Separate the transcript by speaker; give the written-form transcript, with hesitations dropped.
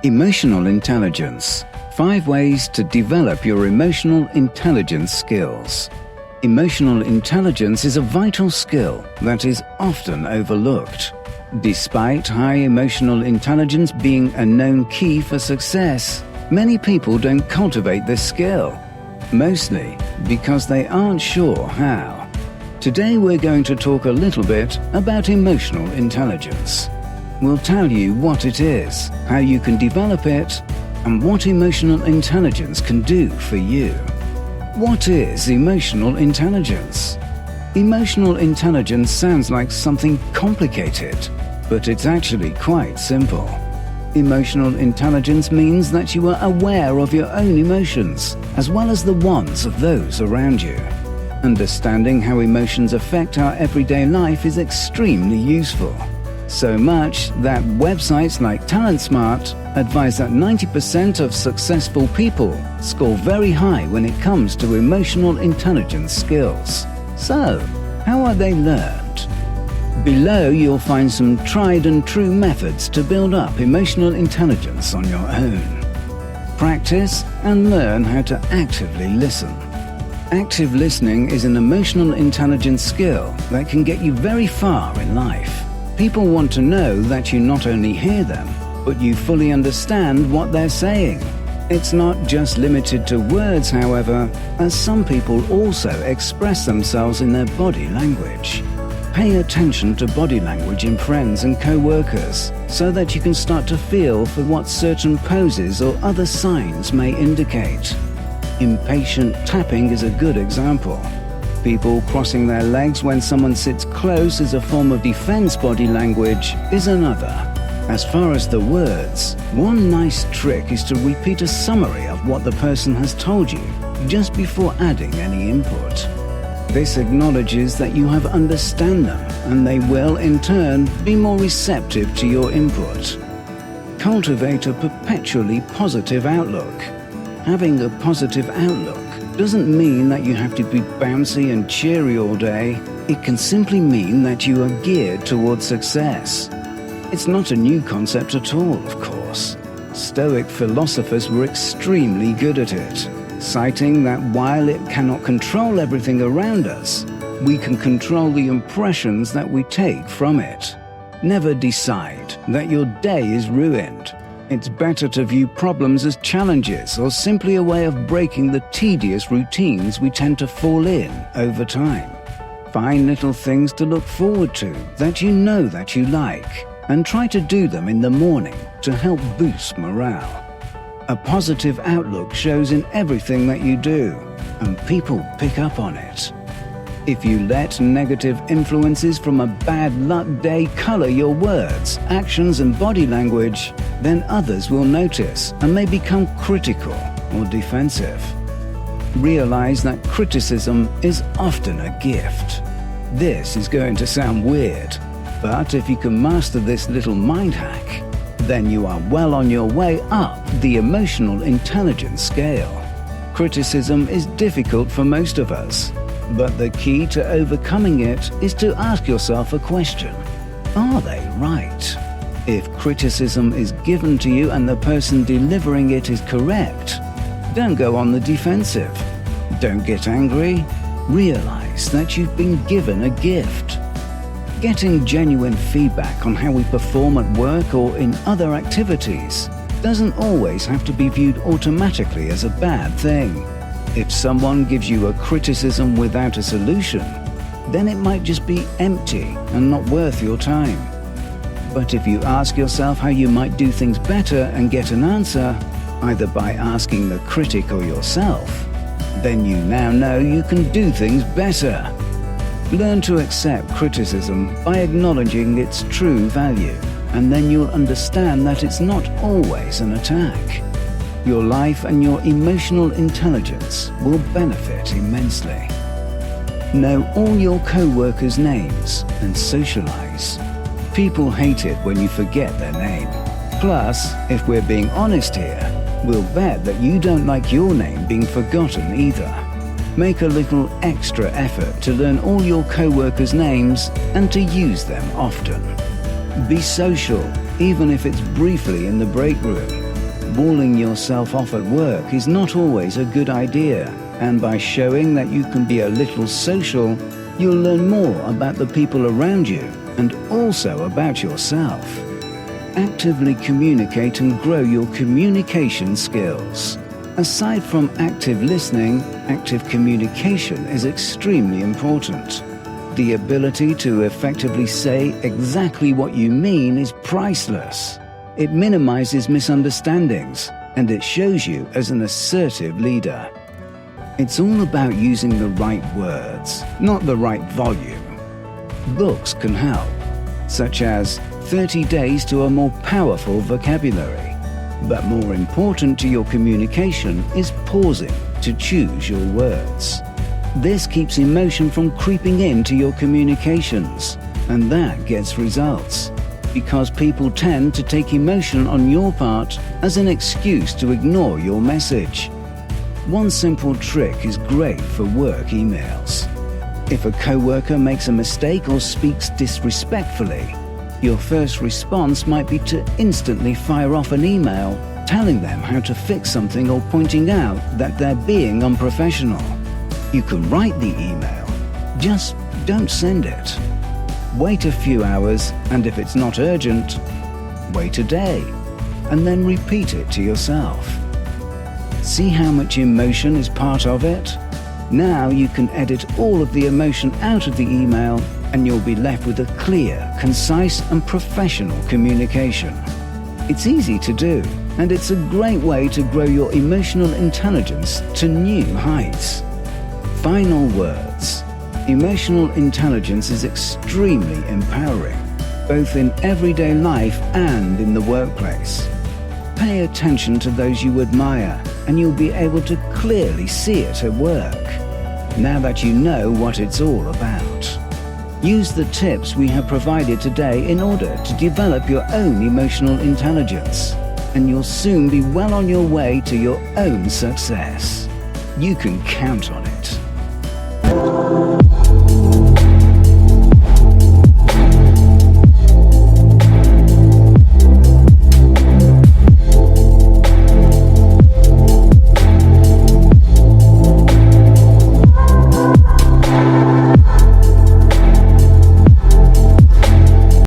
Speaker 1: Emotional intelligence. 5 ways to develop your emotional intelligence skills. Emotional intelligence is a vital skill that is often overlooked. Despite high emotional intelligence being a known key for success, many people don't cultivate this skill, mostly because they aren't sure how. Today we're going to talk a little bit about emotional intelligence. We'll tell you what it is, how you can develop it, and what emotional intelligence can do for you. What is emotional intelligence? Emotional intelligence sounds like something complicated, but it's actually quite simple. Emotional intelligence means that you are aware of your own emotions, as well as the ones of those around you. Understanding how emotions affect our everyday life is extremely useful. So much that websites like TalentSmart advise that 90% of successful people score very high when it comes to emotional intelligence skills. So, how are they learned? Below you'll find some tried and true methods to build up emotional intelligence on your own. Practice and learn how to actively listen. Active listening is an emotional intelligence skill that can get you very far in life. People want to know that you not only hear them, but you fully understand what they're saying. It's not just limited to words, however, as some people also express themselves in their body language. Pay attention to body language in friends and co-workers so that you can start to feel for what certain poses or other signs may indicate. Impatient tapping is a good example. People crossing their legs when someone sits close as a form of defense body language is another. As far as the words, one nice trick is to repeat a summary of what the person has told you just before adding any input. This acknowledges that you have understand them, and they will, in turn, be more receptive to your input. Cultivate a perpetually positive outlook. Having a positive outlook doesn't mean that you have to be bouncy and cheery all day. It can simply mean that you are geared towards success. It's not a new concept at all, of course. Stoic philosophers were extremely good at it, citing that while it cannot control everything around us, we can control the impressions that we take from it. Never decide that your day is ruined. It's better to view problems as challenges or simply a way of breaking the tedious routines we tend to fall in over time. Find little things to look forward to that you know that you like, and try to do them in the morning to help boost morale. A positive outlook shows in everything that you do, and people pick up on it. If you let negative influences from a bad luck day color your words, actions, and body language, then others will notice and may become critical or defensive. Realize that criticism is often a gift. This is going to sound weird, but if you can master this little mind hack, then you are well on your way up the emotional intelligence scale. Criticism is difficult for most of us, but the key to overcoming it is to ask yourself a question. Are they right? If criticism is given to you and the person delivering it is correct, don't go on the defensive. Don't get angry. Realize that you've been given a gift. Getting genuine feedback on how we perform at work or in other activities doesn't always have to be viewed automatically as a bad thing. If someone gives you a criticism without a solution, then it might just be empty and not worth your time. But if you ask yourself how you might do things better and get an answer, either by asking the critic or yourself, then you now know you can do things better. Learn to accept criticism by acknowledging its true value, and then you'll understand that it's not always an attack. Your life and your emotional intelligence will benefit immensely. Know all your co-workers' names and socialize. People hate it when you forget their name. Plus, if we're being honest here, we'll bet that you don't like your name being forgotten either. Make a little extra effort to learn all your co-workers' names and to use them often. Be social, even if it's briefly in the break room. Walling yourself off at work is not always a good idea, and by showing that you can be a little social, you'll learn more about the people around you and also about yourself. Actively communicate and grow your communication skills. Aside from active listening, active communication is extremely important. The ability to effectively say exactly what you mean is priceless. It minimizes misunderstandings, and it shows you as an assertive leader. It's all about using the right words, not the right volume. Books can help, such as 30 Days to a More Powerful Vocabulary. But more important to your communication is pausing to choose your words. This keeps emotion from creeping into your communications, and that gets results, because people tend to take emotion on your part as an excuse to ignore your message. One simple trick is great for work emails. If a coworker makes a mistake or speaks disrespectfully, your first response might be to instantly fire off an email telling them how to fix something or pointing out that they're being unprofessional. You can write the email, just don't send it. Wait a few hours, and if it's not urgent, wait a day, and then repeat it to yourself. See how much emotion is part of it? Now you can edit all of the emotion out of the email, and you'll be left with a clear, concise, and professional communication. It's easy to do, and it's a great way to grow your emotional intelligence to new heights. Final words. Emotional intelligence is extremely empowering, both in everyday life and in the workplace. Pay attention to those you admire, and you'll be able to clearly see it at work, now that you know what it's all about. Use the tips we have provided today in order to develop your own emotional intelligence, and you'll soon be well on your way to your own success. You can count on it.